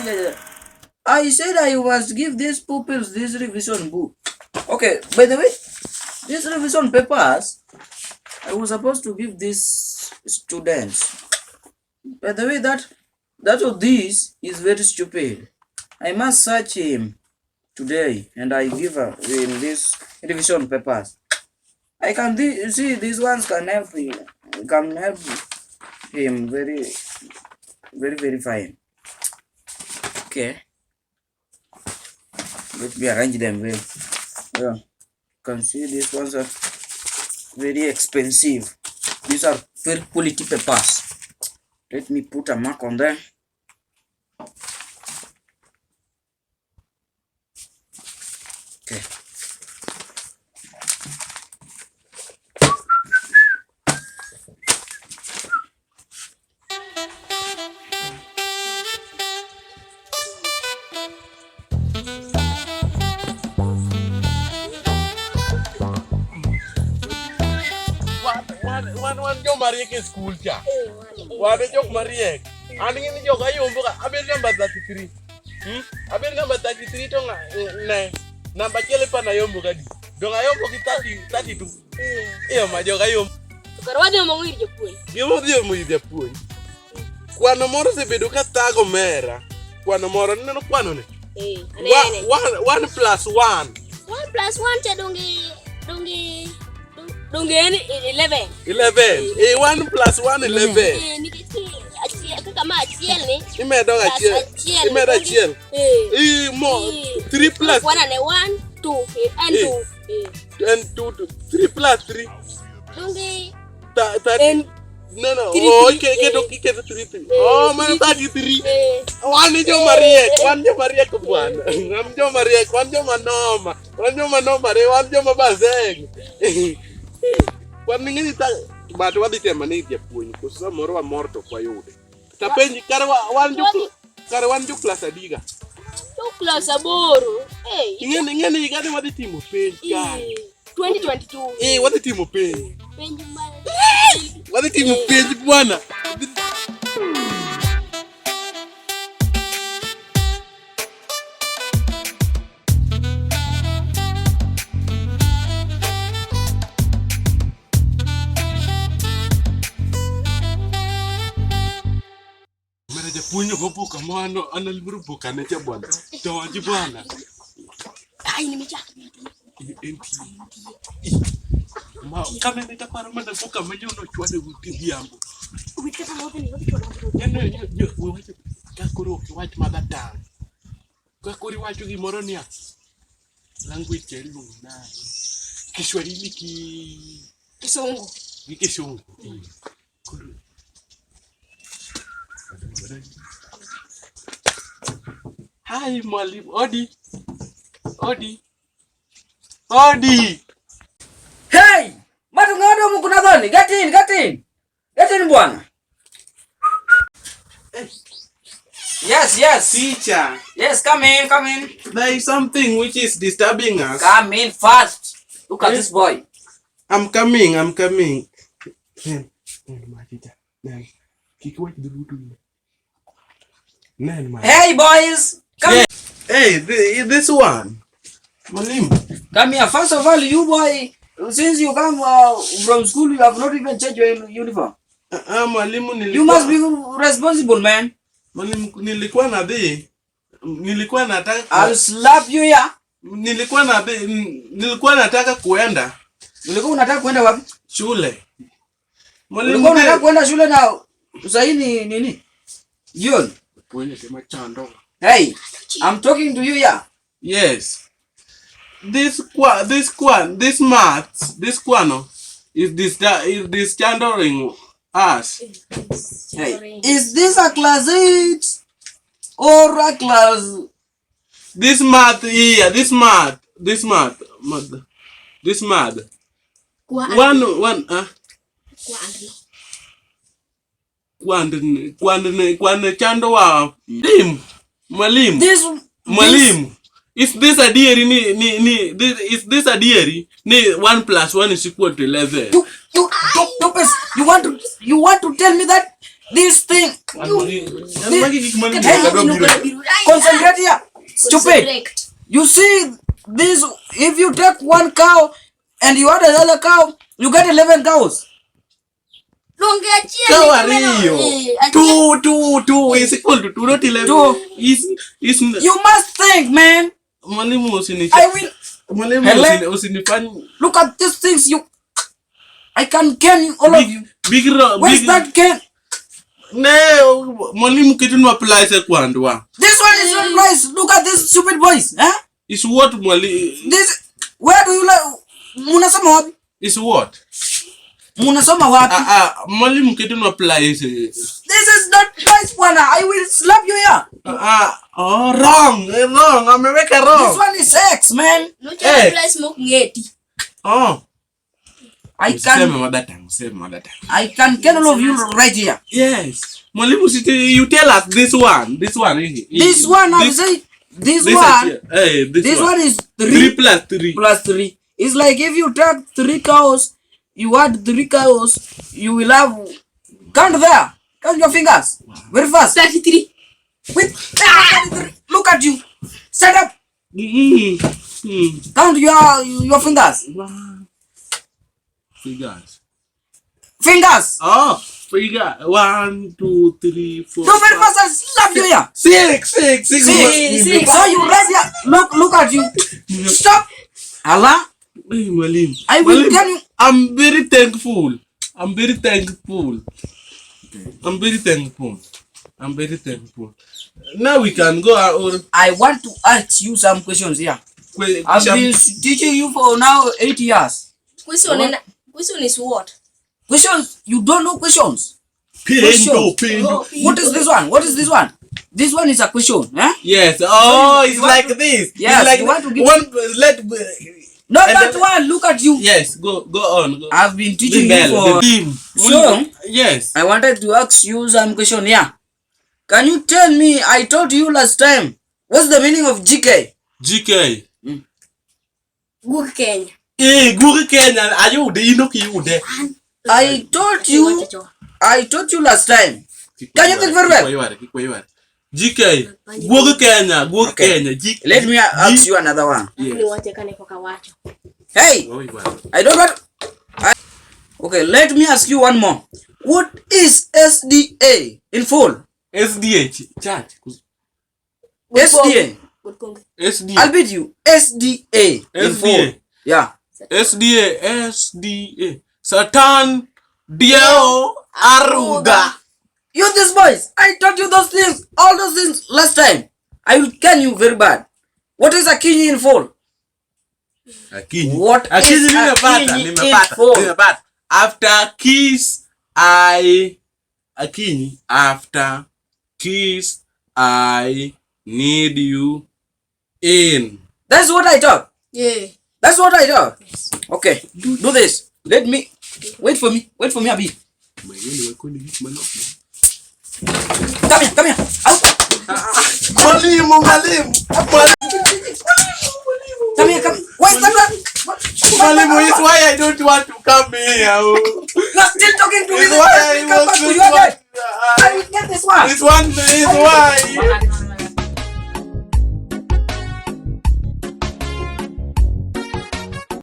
I said I must give these pupils this revision book. Okay, by the way, these revision papers, I was supposed to give these students. By the way, that of this is very stupid. I must search him today and I give him this revision papers. I can see these ones can help him very fine. Okay, let me arrange them well. Yeah, you can see these ones are very expensive. These are very quality papers. Let me put a mark on them. Okay. One jo mariek e school cha. One jok mariek. And ngini jok ayombo ka abel number 33. Abel number 33 to na number chele pa na yombo ka di. Dong ayombo ki 32. Iyo ma jok ayombo. Karwade mo ngiri jepuoi. Yo dio mo ide puoi. Kwano moro se bedo ka tago mera. Kwano moro neno kwano ne. Ane. 1 plus 1. 1 plus 1 cha dongi 11. 11. 1 plus 1 11. Nikisi kama achiel ni. Imedo achiel. Imedo achiel. Mo 3 plus 1 and 1 2 and 2. And 2 3 plus 3. Dongi 30. No. Oh, okay, 3. Oh, man 33. One jo Maria ko bwana. Ram jo Maria, one jo manoma. One jo manoma, one jo mabazeng. Kwan ngini ta bato wadi tema ni dia puonj ko samoro wa morto kwa yude. Ta penji kar wan jo class adiga. To class aboro. Ingeni gadi wadi timo penj ka. 2022. Wadi timo penj. Penj mal. Wadi timo penj bwana. Punyo ko buka mano analiburu buka ne cha bwana. Tawaji bwana. Ai nimechaka. Enti. Ma kama nita para manda buka manyo no chwade uti yambo. Wikata mote ni wadi chwada. Yo wacha kakoro wacha madata. Kakori wacha gimoro nia. Language chelu na. Kiswahili Kisongo. Kisongo. Hi, mwalimu. Odi. Hey! Matu ngado mukuna dhoni. Get in bwana. Yes. Teacher. Yes, come in. There is something which is disturbing us. Come in fast. Look at this boy. I'm coming. Hey, boys. Come. Yeah. Hey, this one. Mwalimu. Come here. First of all, you boy, since you come from school, you have not even changed your uniform. Mwalimu nilikuwa. You must be responsible, man. Mwalimu nilikuwa nataka. I'll slap you here. Nilikuwa nataka kuenda. Ulikuwa unataka kwenda wapi? Shule. Mwalimu ulikuwa unataka kwenda shule na usaini nini? John. Hey, I'm talking to you here. Yes. This maths is channeling us. Hey, is this a class 8 or a class? This math here, this math. Kwande chando wa mwalimu. Is this a diary? Is this a diary? 1 plus 1 is equal to 11. You want to tell me that This thing. Kata moja ni ukona biru. Concentrate here. Stupid. Concentrate. You see this, if you take one cow and you add another cow, you get 11 cows. Longeachia. Cow are you? Two is equal to 2, not 11. Two. Is You must think, man. mwalimu I will mwalimu usinifanye. look at these things. I can can all of you. Where's that can? No, mwalimu kitu ni apply sekondwa. This one is not nice. Look at these stupid boys. Huh? Is what mwalimu? This, where do you like? Munasoma wapi? Is what? Munasoma wapi? Mwalimu kitu ni apply This is not nice, bwana. I will slap you here. Wrong. Ameweka wrong. This one is X, man. No chance apply smoke ngeti. I Sema I can all of you right here. Yes. Mwalimu you tell us this one. This one I say this one. This one is 3 plus 3. Plus 3. It's like if you take 3 cows, you add 3 cows, you will have, count there. Count your fingers. Very fast. 33. Wait. 33. Look at you. Stand up. Count your fingers. Fingers. Fingers. Figure 1, 2, 3, 4. No, very fast. I'll slap you here. 6. So you right here. Look at you. Stop. Allah. Mwalimu. I will tell you. I'm very thankful. Now we can go. I want to ask you some questions here. I've been teaching you for now 8 years. Question is what? Questions? You don't know questions? Pendo. What is this one? This one is a question. Yes. It's like this. Yes. It's like You want to give not that one. Look at you. Yes. Go on. I've been teaching you for. So yes. I wanted to ask you some question here. Can you tell me? I told you last time. What's the meaning of GK? GK. Google Kenya. Google Kenya. I told you last time. Can you think very well? GK. Google Kenya. Let me ask you another one. Yes. Hey, I don't want. Okay, let me ask you one more. What is SDA in full? SDA. Chat. SDA. SDA. I'll beat you. SDA in full. Yeah. SDA. Satan Dio Aruga. You these boys, I taught you those things, all those things last time. I will can you very bad. What is Akinyi in full? What is Akinyi in full? After kiss, Akinyi. After kiss, I need you in. That's what I taught. Yeah. That's what I taught. Okay, do this. Let me. Wait for me, Abi. Come here. Out. Mwalimu. Come here. Why that? Mwalimu, is why I don't want to come here. You're still talking to me. It's why I Come back to your dad. I will get this one. This one is why.